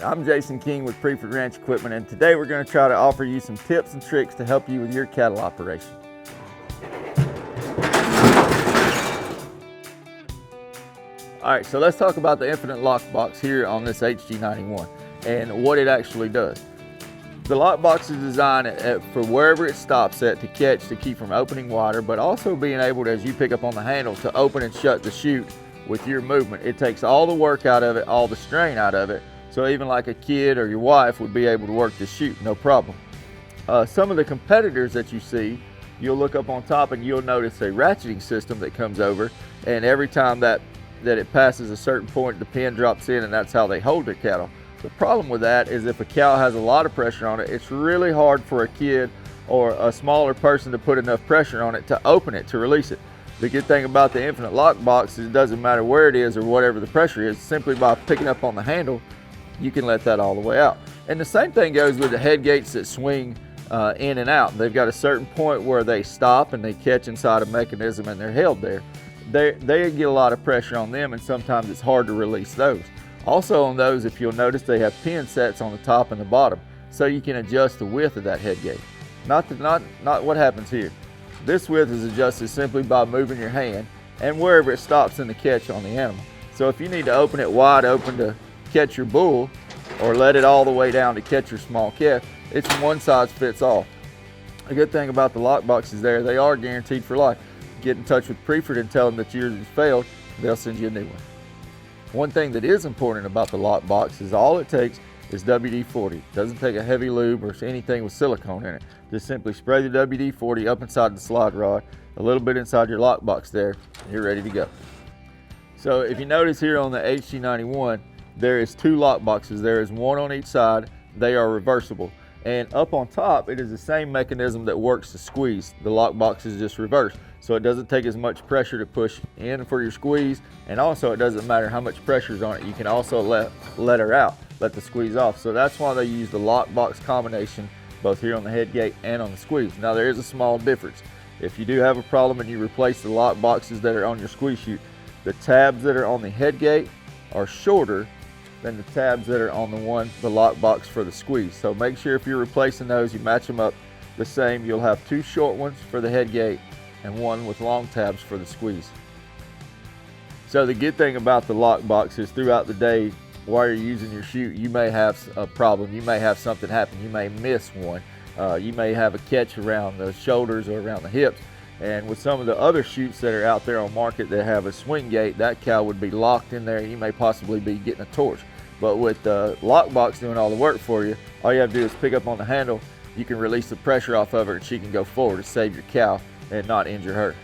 I'm Jason King with Priefert Ranch Equipment, and today we're going to try to offer you some tips and tricks to help you with your cattle operation. Alright, so let's talk about the infinite lock box here on this HG91 and what it actually does. The lock box is designed for wherever it stops at to catch, to keep from opening wider, but also being able to, as you pick up on the handle, to open and shut the chute with your movement. It takes all the work out of it, all the strain out of it, so even like a kid or your wife would be able to work the chute, no problem. Some of the competitors that you see, you'll look up on top and you'll notice a ratcheting system that comes over, and every time that it passes a certain point, the pin drops in, and that's how they hold their cattle. The problem with that is if a cow has a lot of pressure on it, it's really hard for a kid or a smaller person to put enough pressure on it to open it, to release it. The good thing about the infinite lock box is it doesn't matter where it is or whatever the pressure is. Simply by picking up on the handle, you can let that all the way out. And the same thing goes with the head gates that swing in and out. They've got a certain point where they stop and they catch inside a mechanism and they're held there. They get a lot of pressure on them, and sometimes it's hard to release those. Also on those, if you'll notice, they have pin sets on the top and the bottom, so you can adjust the width of that head gate. Not what happens here. This width is adjusted simply by moving your hand and wherever it stops in the catch on the animal. So if you need to open it wide open to catch your bull, or let it all the way down to catch your small calf, it's one size fits all. The good thing about the lock boxes there, they are guaranteed for life. Get in touch with Priefert and tell them that yours has failed, they'll send you a new one. One thing that is important about the lock box is all it takes is WD-40. It doesn't take a heavy lube or anything with silicone in it. Just simply spray the WD-40 up inside the slide rod, a little bit inside your lock box there, and you're ready to go. So if you notice here on the HG91, there is two lock boxes. There is one on each side. They are reversible. And up on top, it is the same mechanism that works to squeeze. The lock box is just reversed, so it doesn't take as much pressure to push in for your squeeze, and also it doesn't matter how much pressure is on it. You can also let her out, let the squeeze off. So that's why they use the lock box combination both here on the head gate and on the squeeze. Now there is a small difference. If you do have a problem and you replace the lock boxes that are on your squeeze chute, the tabs that are on the head gate are shorter than the tabs that are on the lock box for the squeeze. So make sure if you're replacing those, you match them up the same. You'll have two short ones for the head gate and one with long tabs for the squeeze. So the good thing about the lock box is throughout the day while you're using your chute, you may have a problem. You may have something happen. You may miss one. You may have a catch around the shoulders or around the hips. And with some of the other chutes that are out there on market that have a swing gate, that cow would be locked in there. You may possibly be getting a torch. But with the lock box doing all the work for you, all you have to do is pick up on the handle. You can release the pressure off of her and she can go forward to save your cow and not injure her.